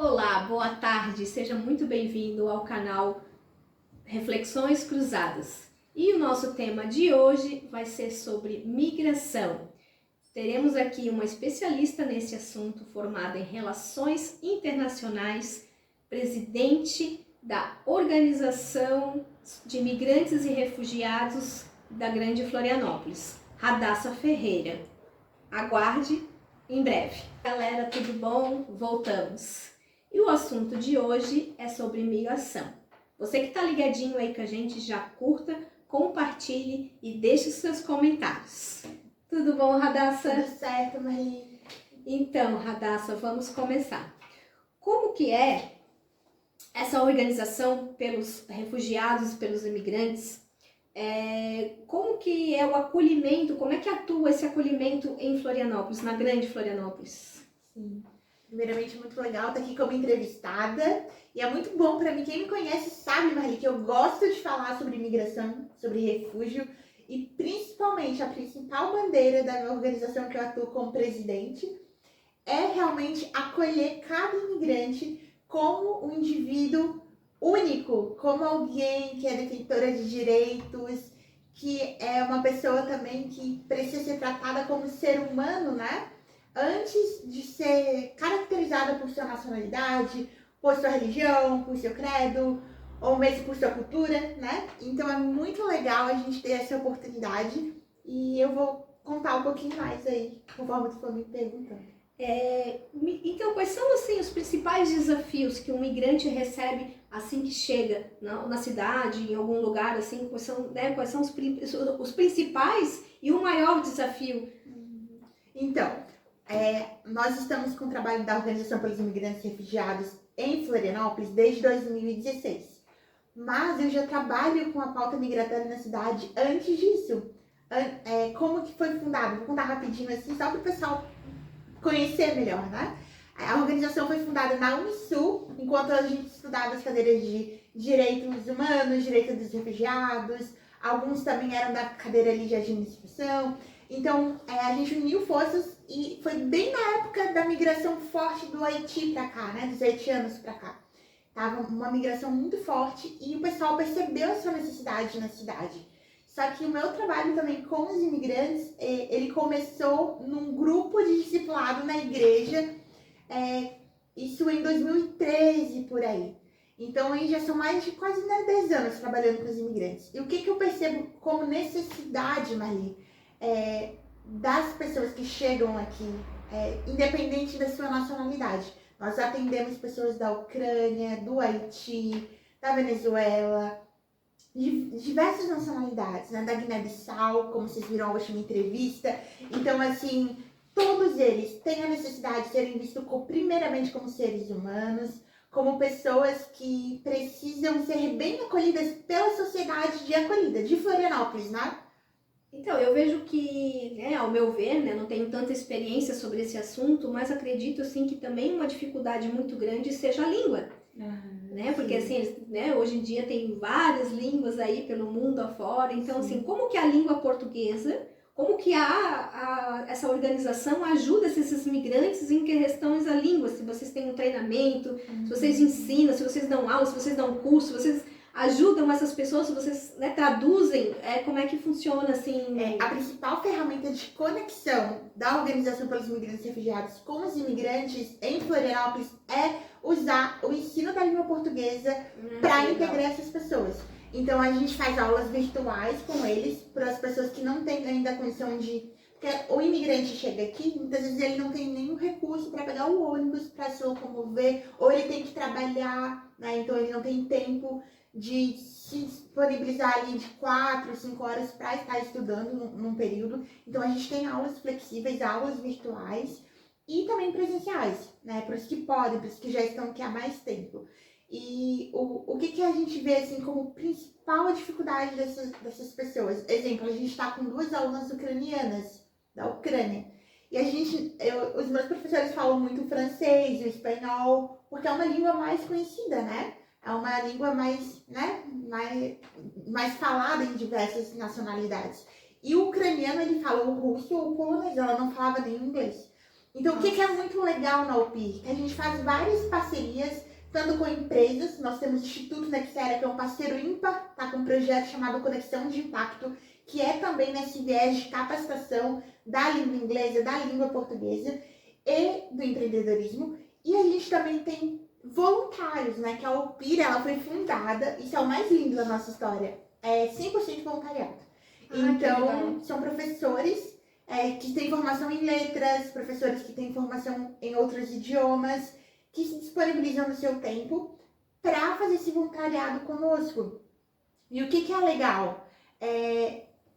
Olá, boa tarde, seja muito bem-vindo ao canal Reflexões Cruzadas. E o nosso tema de hoje vai ser sobre migração. Teremos aqui uma especialista nesse assunto, formada em Relações Internacionais, presidente da Organização de Migrantes e Refugiados da Grande Florianópolis, Radassa Ferreira. Aguarde em breve. Galera, tudo bom? Voltamos. E o assunto de hoje é sobre migração. Você que está ligadinho aí com a gente, já curta, compartilhe e deixe seus comentários. Tudo bom, Radassa? Tudo certo, Maria. Então, Radassa, vamos começar. Como que é essa organização pelos refugiados e pelos imigrantes? Como que é o acolhimento, como é que atua esse acolhimento em Florianópolis, na Grande Florianópolis? Sim. Primeiramente, muito legal estar aqui como entrevistada. E é muito bom para mim. Quem me conhece sabe, Marli, que eu gosto de falar sobre imigração, sobre refúgio. E principalmente a principal bandeira da minha organização que eu atuo como presidente é realmente acolher cada imigrante como um indivíduo único, como alguém que é detentora de direitos, que é uma pessoa também que precisa ser tratada como ser humano, né? Antes de ser caracterizada por sua nacionalidade, por sua religião, por seu credo, ou mesmo por sua cultura, né? Então é muito legal a gente ter essa oportunidade e eu vou contar um pouquinho mais aí, conforme tu for me perguntando. Então, quais são assim, os principais desafios que um migrante recebe assim que chega na cidade, em algum lugar, assim, quais são os principais e o maior desafio? Então, nós estamos com o trabalho da Organização pelos Imigrantes e Refugiados em Florianópolis desde 2016. Mas eu já trabalho com a pauta migratória na cidade antes disso. Como que foi fundado? Vou contar rapidinho assim, só para o pessoal conhecer melhor, né? A organização foi fundada na Unisul, enquanto a gente estudava as cadeiras de direitos humanos, direitos dos refugiados, alguns também eram da cadeira ali de administração. Então, a gente uniu forças e foi bem na época da migração forte do Haiti para cá, né? Dos haitianos para cá. Tava uma migração muito forte e o pessoal percebeu essa necessidade na cidade. Só que o meu trabalho também com os imigrantes, ele começou num grupo de discipulado na igreja, isso em 2013, por aí. Então, aí já são mais de quase 10 anos trabalhando com os imigrantes. E o que eu percebo como necessidade, Marli, das pessoas que chegam aqui, independente da sua nacionalidade. Nós atendemos pessoas da Ucrânia, do Haiti, da Venezuela, de diversas nacionalidades, né? Da Guiné-Bissau, como vocês viram hoje na entrevista. Então, assim, todos eles têm a necessidade de serem vistos primeiramente como seres humanos, como pessoas que precisam ser bem acolhidas pela sociedade de acolhida, de Florianópolis, né? Então, eu vejo que, ao meu ver, não tenho tanta experiência sobre esse assunto, mas acredito, assim, que também uma dificuldade muito grande seja a língua. Né? Porque, assim, hoje em dia tem várias línguas aí pelo mundo afora. Então, assim, como que a língua portuguesa, como que essa organização ajuda esses migrantes em questões da língua? Se vocês têm um treinamento, se vocês ensinam, se vocês dão aula, se vocês dão curso, se vocês ajudam essas pessoas, se vocês traduzem, como é que funciona, assim? A principal ferramenta de conexão da Organização pelos Imigrantes e Refugiados com os imigrantes em Florianópolis é usar o ensino da língua portuguesa para integrar essas pessoas. Então, a gente faz aulas virtuais com eles, para as pessoas que não têm ainda a condição de... Porque o imigrante chega aqui, muitas vezes ele não tem nenhum recurso para pegar o ônibus, para se locomover, ou ele tem que trabalhar, né? Então ele não tem tempo de se disponibilizar ali de 4, 5 horas para estar estudando num período. Então a gente tem aulas flexíveis, aulas virtuais e também presenciais, né? Para os que podem, para os que já estão aqui há mais tempo. E o que a gente vê assim como principal dificuldade dessas pessoas? Exemplo, a gente está com 2 alunas ucranianas da Ucrânia. E os meus professores falam muito o francês, o espanhol, porque é uma língua mais conhecida, né? É uma língua mais falada em diversas nacionalidades. E o ucraniano, ele fala o russo ou o polonês, ela não falava nem o inglês. Então, o que é muito legal na UPIR? Que a gente faz várias parcerias, tanto com empresas, nós temos o Instituto Nexera, que é um parceiro ímpar, tá, com um projeto chamado Conexão de Impacto, que é também nesse viés de capacitação da língua inglesa, da língua portuguesa e do empreendedorismo. E a gente também tem voluntários, né? Que a UPIR, ela foi fundada, isso é o mais lindo da nossa história, é 100% voluntariado. Então, são professores que têm formação em letras, professores que têm formação em outros idiomas, que se disponibilizam no seu tempo para fazer esse voluntariado conosco. E o que é legal?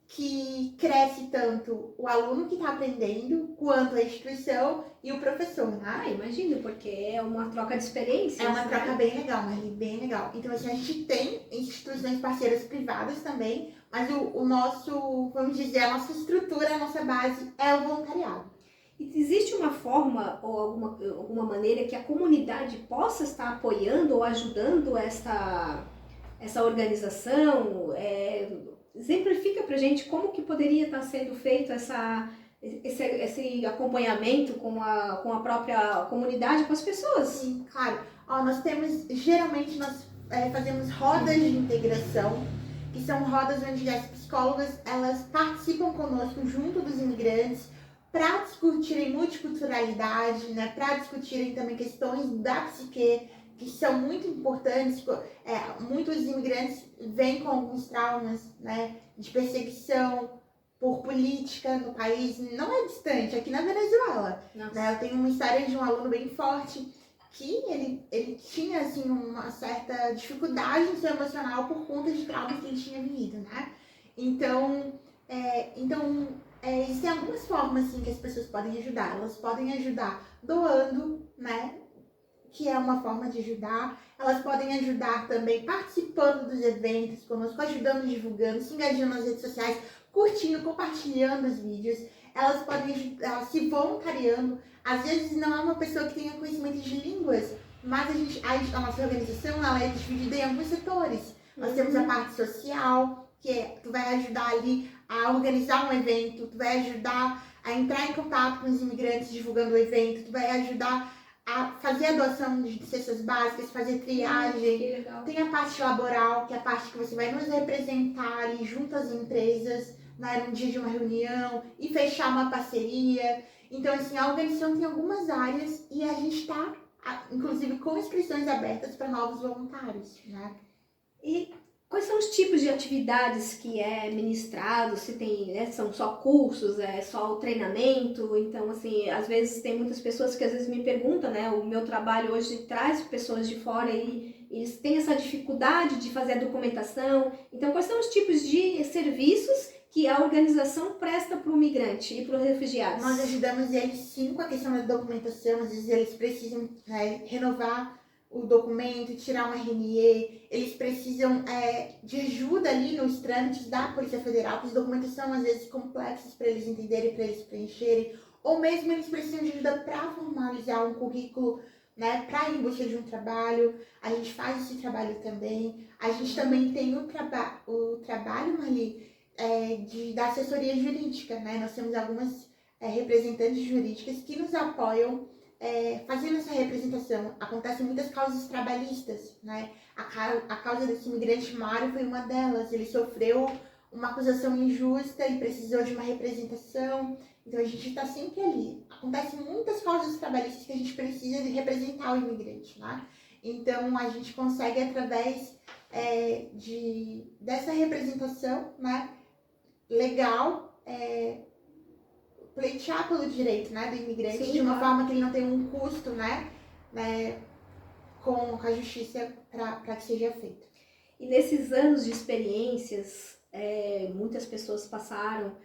Que cresce tanto o aluno que está aprendendo, quanto a instituição e o professor, né? Imagino, porque é uma troca de experiências. É uma troca bem legal, Marli, bem legal. Então, assim, a gente tem instituições parceiras privadas também, mas o nosso, vamos dizer, a nossa estrutura, a nossa base é o voluntariado. Existe uma forma ou alguma maneira que a comunidade possa estar apoiando ou ajudando essa organização? Exemplifica pra gente como que poderia estar sendo feito esse acompanhamento com a própria comunidade, com as pessoas. Sim, claro. Nós temos, geralmente nós fazemos rodas de integração, que são rodas onde as psicólogas, elas participam conosco junto dos imigrantes para discutirem multiculturalidade, né, para discutirem também questões da psique, que são muito importantes. Muitos imigrantes vêm com alguns traumas, né, de perseguição por política no país, não é distante, aqui na Venezuela. Né? Eu tenho uma história de um aluno bem forte que ele tinha assim, uma certa dificuldade no seu emocional por conta de traumas que ele tinha vivido, né? Então existem algumas formas assim, que as pessoas podem ajudar. Elas podem ajudar doando, né? Que é uma forma de ajudar. Elas podem ajudar também participando dos eventos conosco, ajudando, divulgando, se engajando nas redes sociais, curtindo, compartilhando os vídeos. Elas podem ajudar se voluntariando. Às vezes não é uma pessoa que tenha conhecimento de línguas, mas a nossa organização ela é dividida em alguns setores. Nós temos a parte social, que tu vai ajudar ali a organizar um evento, tu vai ajudar a entrar em contato com os imigrantes divulgando o evento, tu vai ajudar a fazer a doação de cestas básicas, fazer triagem. Tem a parte laboral, que é a parte que você vai nos representar ali junto às empresas, né, num dia de uma reunião e fechar uma parceria. Então, assim, a organização tem algumas áreas e a gente está, inclusive, com inscrições abertas para novos voluntários, né? E quais são os tipos de atividades que é ministrado? Se tem, são só cursos, só o treinamento? Então, assim, às vezes tem muitas pessoas que às vezes me perguntam, né? O meu trabalho hoje traz pessoas de fora e eles têm essa dificuldade de fazer a documentação. Então, quais são os tipos de serviços que a organização presta para o migrante e para o refugiado? Nós ajudamos eles sim com a questão da documentação. Às vezes eles precisam renovar o documento, tirar um RNE, eles precisam de ajuda ali nos trâmites da Polícia Federal, porque as documentos são às vezes complexas para eles entenderem, para eles preencherem, ou mesmo eles precisam de ajuda para formalizar um currículo, né, para ir em busca de um trabalho. A gente faz esse trabalho também. A gente também tem o trabalho, Marli, da assessoria jurídica, né? Nós temos algumas representantes jurídicas que nos apoiam fazendo essa representação. Acontecem muitas causas trabalhistas, né? A causa desse imigrante Mário foi uma delas. Ele sofreu uma acusação injusta e precisou de uma representação. Então a gente está sempre ali. Acontecem muitas causas trabalhistas que a gente precisa de representar o imigrante, né? Então a gente consegue, através dessa representação, né, legal, pleitear pelo direito, né, do imigrante. Sim, de uma forma que ele não tenha um custo, né, com a justiça para que seja feito. E nesses anos de experiências, muitas pessoas passaram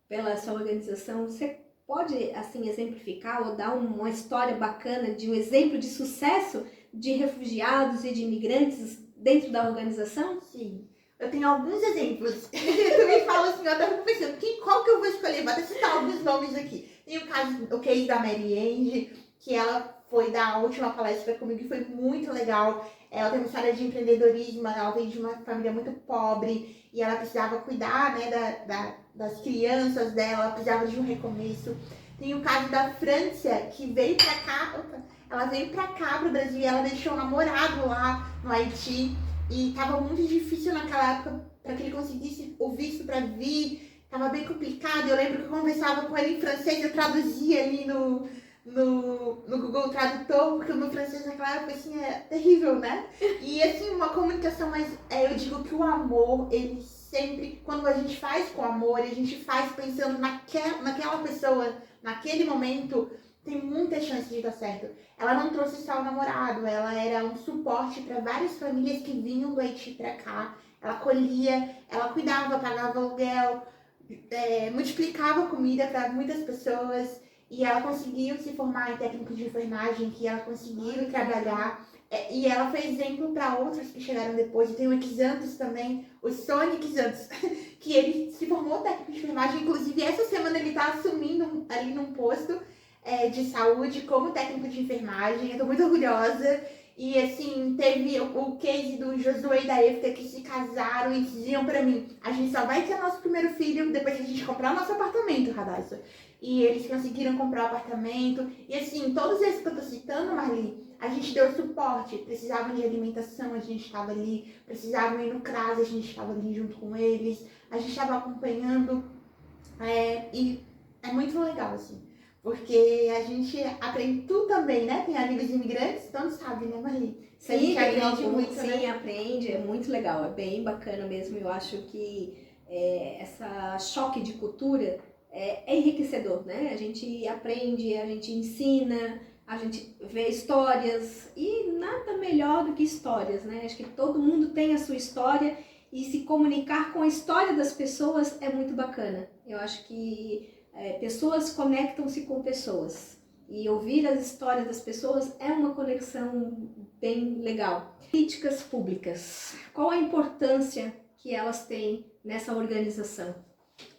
pela sua organização. Você pode, assim, exemplificar ou dar uma história bacana de um exemplo de sucesso de refugiados e de imigrantes dentro da organização? Sim. Eu tenho alguns exemplos. Tu me fala assim, eu tava pensando, qual que eu vou escolher? Vou até citar alguns nomes aqui. Tem o case da Mary Ange, que ela foi dar a última palestra comigo e foi muito legal. Ela tem uma história de empreendedorismo, ela veio de uma família muito pobre e ela precisava cuidar, né, das crianças dela, ela precisava de um recomeço. Tem o caso da França, que veio pra cá, ela veio pra cá, pro Brasil, e ela deixou o namorado lá no Haiti. E tava muito difícil naquela época para que ele conseguisse o visto para vir. Tava bem complicado. Eu lembro que eu conversava com ele em francês, eu traduzia ali no Google Tradutor, porque o meu francês naquela época assim, é terrível, né? E assim, uma comunicação mais. Eu digo que o amor, ele sempre, quando a gente faz com amor, a gente faz pensando naquela pessoa, naquele momento, tem muita chance de dar certo. Ela não trouxe só o namorado, ela era um suporte para várias famílias que vinham do Haiti para cá. Ela colhia, ela cuidava, pagava aluguel, multiplicava comida para muitas pessoas. E ela conseguiu se formar em técnico de enfermagem, que ela conseguiu trabalhar. E ela foi exemplo para outros que chegaram depois. E tem o Xantos também, o Sonic Xantos, que ele se formou técnico de enfermagem. Inclusive, essa semana ele está assumindo ali num posto de saúde como técnico de enfermagem. Eu tô muito orgulhosa. E assim, teve o case do Josué e da Efta que se casaram e diziam pra mim: a gente só vai ter nosso primeiro filho depois que a gente comprar o nosso apartamento, Radassa. E eles conseguiram comprar o apartamento. E assim, todos esses que eu tô citando, Marli, a gente deu suporte. Precisavam de alimentação, a gente estava ali. Precisavam ir no CRAS, a gente estava ali junto com eles. A gente estava acompanhando. E é muito legal, assim. Porque a gente aprende, tu também, né? Tem amigos imigrantes, então sabe, né, Marli? Sim, a gente aprende muito, sim, né? Aprende, é muito legal, é bem bacana mesmo. Eu acho que essa choque de cultura é enriquecedor, né? A gente aprende, a gente ensina, a gente vê histórias e nada melhor do que histórias, né? Acho que todo mundo tem a sua história e se comunicar com a história das pessoas é muito bacana. Eu acho que pessoas conectam-se com pessoas e ouvir as histórias das pessoas é uma conexão bem legal. Políticas públicas, qual a importância que elas têm nessa organização?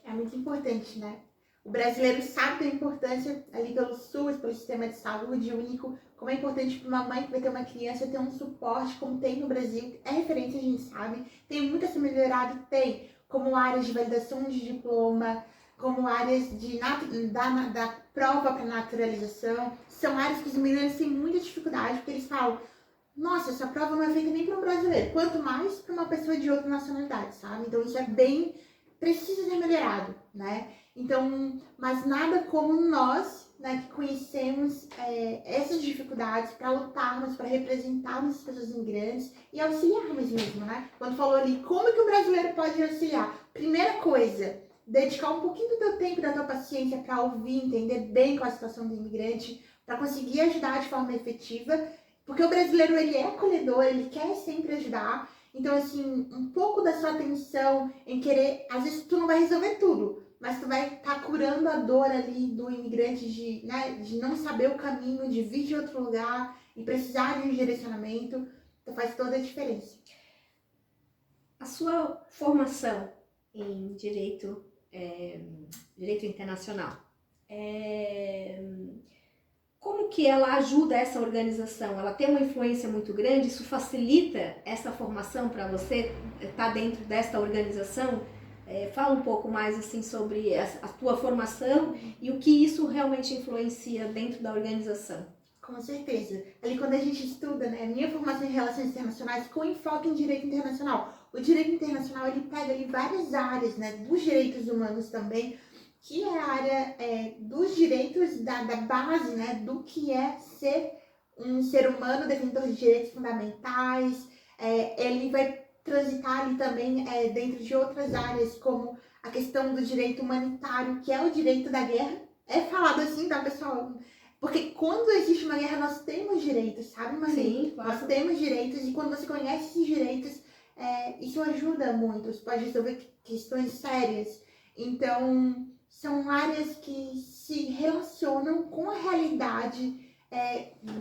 É muito importante, né? O brasileiro sabe da importância ali pelo SUS, pelo sistema de saúde único, como é importante para uma mãe que vai ter uma criança ter um suporte como tem no Brasil. É referência, a gente sabe. Tem muito a ser melhorado, tem, como áreas de validação de diploma, como áreas da prova para naturalização. São áreas que os imigrantes têm muita dificuldade, porque eles falam: nossa, essa prova não é feita nem para um brasileiro, quanto mais para uma pessoa de outra nacionalidade, sabe? Então isso precisa ser melhorado, né? Então, mas nada como nós, né, que conhecemos essas dificuldades para lutarmos, para representarmos as pessoas imigrantes e auxiliarmos mesmo, né? Quando falou ali, como que o brasileiro pode auxiliar? Primeira coisa, dedicar um pouquinho do teu tempo, da tua paciência para ouvir, entender bem qual a situação do imigrante, para conseguir ajudar de forma efetiva, porque o brasileiro, ele é acolhedor, ele quer sempre ajudar. Então, assim, um pouco da sua atenção em querer, às vezes tu não vai resolver tudo, mas tu vai estar curando a dor ali do imigrante de não saber o caminho, de vir de outro lugar e precisar de um direcionamento. Então faz toda a diferença. A sua formação em direito internacional, como que ela ajuda essa organização? Ela tem uma influência muito grande? Isso facilita essa formação para você estar dentro desta organização? Fala um pouco mais assim sobre a tua formação e o que isso realmente influencia dentro da organização. Com certeza. Ali quando a gente estuda, né, a minha formação em relações internacionais com enfoque em direito internacional. O direito internacional, ele pega ali várias áreas, né, dos direitos humanos também, que é a área dos direitos da base, né, do que é ser um ser humano detentor de direitos fundamentais. Ele vai transitar ali também dentro de outras áreas, como a questão do direito humanitário, que é o direito da guerra. É falado assim, tá, pessoal? Porque quando existe uma guerra, nós temos direitos, sabe, Marli? Sim, claro. Nós temos direitos, e quando você conhece esses direitos, isso ajuda muito, isso pode resolver questões sérias. Então, são áreas que se relacionam com a realidade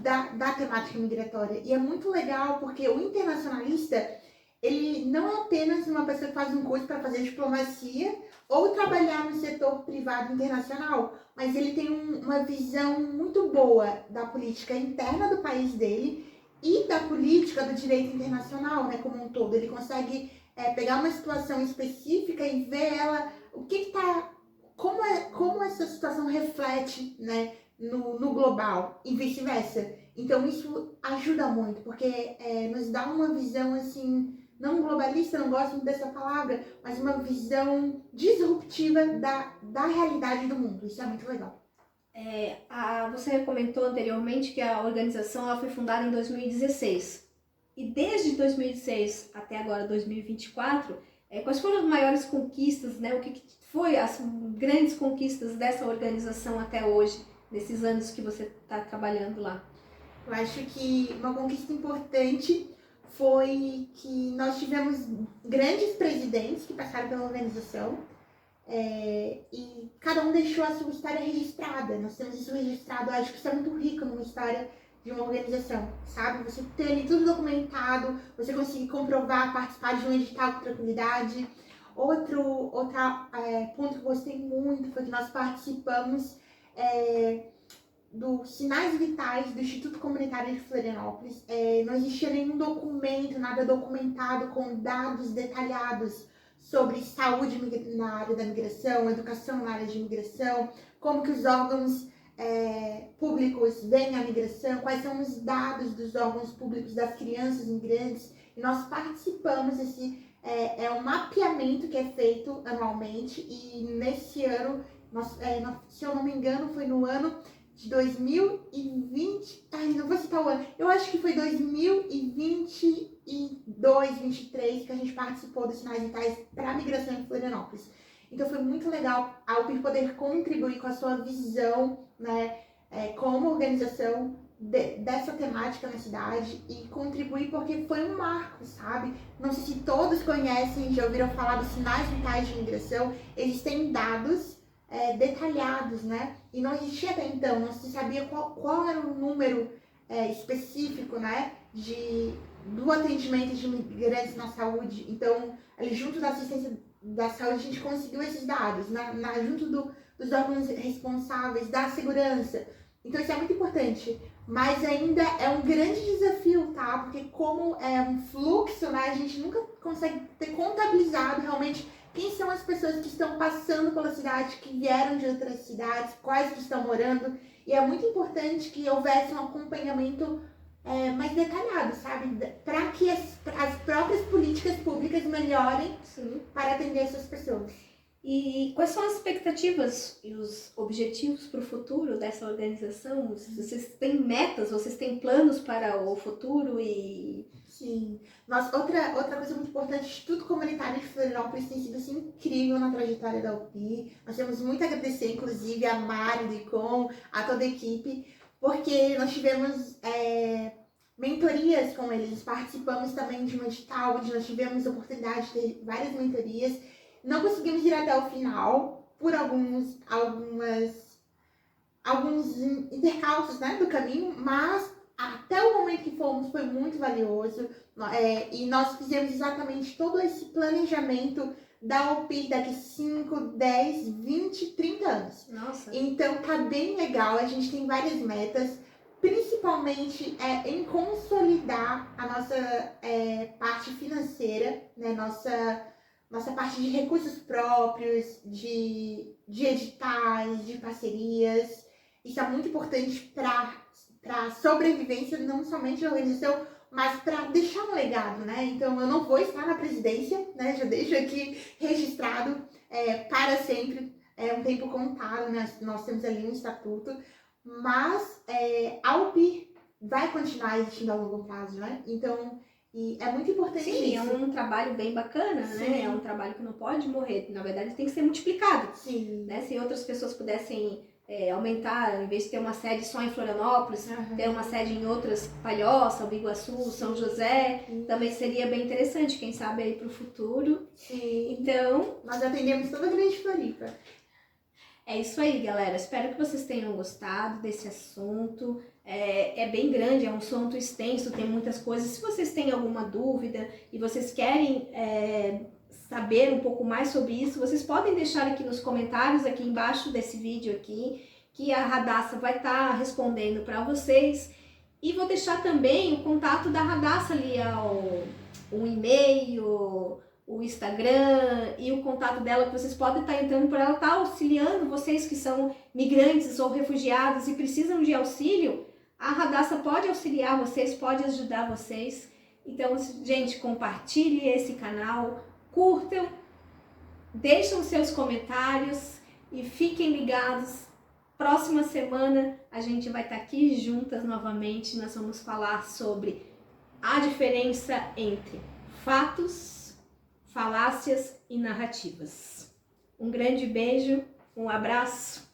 da temática migratória. E é muito legal, porque o internacionalista, ele não é apenas uma pessoa que faz um curso para fazer diplomacia ou trabalhar no setor privado internacional, mas ele tem uma visão muito boa da política interna do país dele e da política do direito internacional, né, como um todo. Ele consegue pegar uma situação específica e ver ela o que está, como essa situação reflete, né, no global e vice-versa. Então isso ajuda muito, porque nos dá uma visão assim, não globalista, não gosto muito dessa palavra, mas uma visão disruptiva da realidade do mundo. Isso é muito legal. Você comentou anteriormente que a organização ela foi fundada em 2016. E desde 2016 até agora 2024, quais foram as maiores conquistas, né? O que foi as grandes conquistas dessa organização até hoje, nesses anos que você está trabalhando lá? Eu acho que uma conquista importante foi que nós tivemos grandes presidentes que passaram pela organização, e cada um deixou a sua história registrada. Nós temos isso registrado, acho que isso é muito rico numa história de uma organização, sabe? Você ter ali tudo documentado, você conseguir comprovar, participar de um edital com tranquilidade. Outro ponto que eu gostei muito foi que nós participamos dos Sinais Vitais do Instituto Comunitário de Florianópolis. Não existia nenhum documento, nada documentado com dados detalhados sobre saúde na área da migração, educação na área de migração, como que os órgãos públicos veem a migração, quais são os dados dos órgãos públicos das crianças migrantes. E nós participamos desse um mapeamento que é feito anualmente, e nesse ano, se eu não me engano, foi no ano de 2020, não vou citar o ano, eu acho que foi 2022, 2023, que a gente participou dos Sinais Vitais para a migração em Florianópolis. Então foi muito legal a UPIR poder contribuir com a sua visão, né, como organização dessa temática na cidade, e contribuir porque foi um marco, sabe? Não sei se todos conhecem, já ouviram falar dos Sinais Vitais de Imigração. Existem dados detalhados, né? E não existia até então, não se sabia qual era o número específico, né, do atendimento de imigrantes na saúde. Então, ali junto da assistência da saúde, a gente conseguiu esses dados, junto dos órgãos responsáveis, da segurança. Então, isso é muito importante. Mas ainda é um grande desafio, tá? Porque como é um fluxo, né, a gente nunca consegue ter contabilizado realmente quem são as pessoas que estão passando pela cidade, que vieram de outras cidades, quais que estão morando. E é muito importante que houvesse um acompanhamento mais detalhado, sabe? Para que as próprias políticas públicas melhorem. Sim. Para atender essas pessoas. E quais são as expectativas e os objetivos para o futuro dessa organização? Vocês têm metas, vocês têm planos para o futuro? Sim. Outra coisa muito importante, o Instituto Comunitário de Florianópolis tem sido assim, incrível na trajetória da UPI. Nós temos muito a agradecer, inclusive, a Mari, do ICOM, a toda a equipe, porque nós tivemos mentorias com eles. Participamos também de um edital, onde nós tivemos a oportunidade de ter várias mentorias. Não conseguimos ir até o final, por alguns intercalços, né, do caminho, mas até o momento que fomos foi muito valioso, e nós fizemos exatamente todo esse planejamento da UPI daqui 5, 10, 20, 30 anos. Nossa. Então tá bem legal, a gente tem várias metas, principalmente em consolidar a nossa parte financeira, né, nossa parte de recursos próprios, de editais, de parcerias. Isso é muito importante para a sobrevivência, não somente da organização, mas para deixar um legado, né? Então, eu não vou estar na presidência, né? Já deixo aqui registrado para sempre, um tempo contado, né? Nós temos ali um estatuto, mas a UPI vai continuar existindo a longo prazo, né? Então, e é muito importante. Sim, isso. É um trabalho bem bacana, Sim. né? É um trabalho que não pode morrer, na verdade tem que ser multiplicado. Sim. Né? Se outras pessoas pudessem aumentar, em vez de ter uma sede só em Florianópolis, ter uma sede em outras, Palhoça, Biguaçu, São José, também seria bem interessante, quem sabe aí para o futuro. Sim. Então, nós atendemos toda a Grande Floripa. É isso aí, galera. Espero que vocês tenham gostado desse assunto. É bem grande, é um assunto extenso, tem muitas coisas. Se vocês têm alguma dúvida e vocês querem saber um pouco mais sobre isso, vocês podem deixar aqui nos comentários, aqui embaixo desse vídeo aqui, que a Radassa vai estar respondendo para vocês. E vou deixar também o contato da Radassa ali, um e-mail, o Instagram e o contato dela, que vocês podem estar entrando por ela, está auxiliando vocês que são migrantes ou refugiados e precisam de auxílio. A Radassa pode auxiliar vocês, pode ajudar vocês. Então, gente, compartilhe esse canal, curtam, deixem seus comentários e fiquem ligados. Próxima semana a gente vai estar aqui juntas novamente. Nós vamos falar sobre a diferença entre fatos, falácias e narrativas. Um grande beijo, um abraço.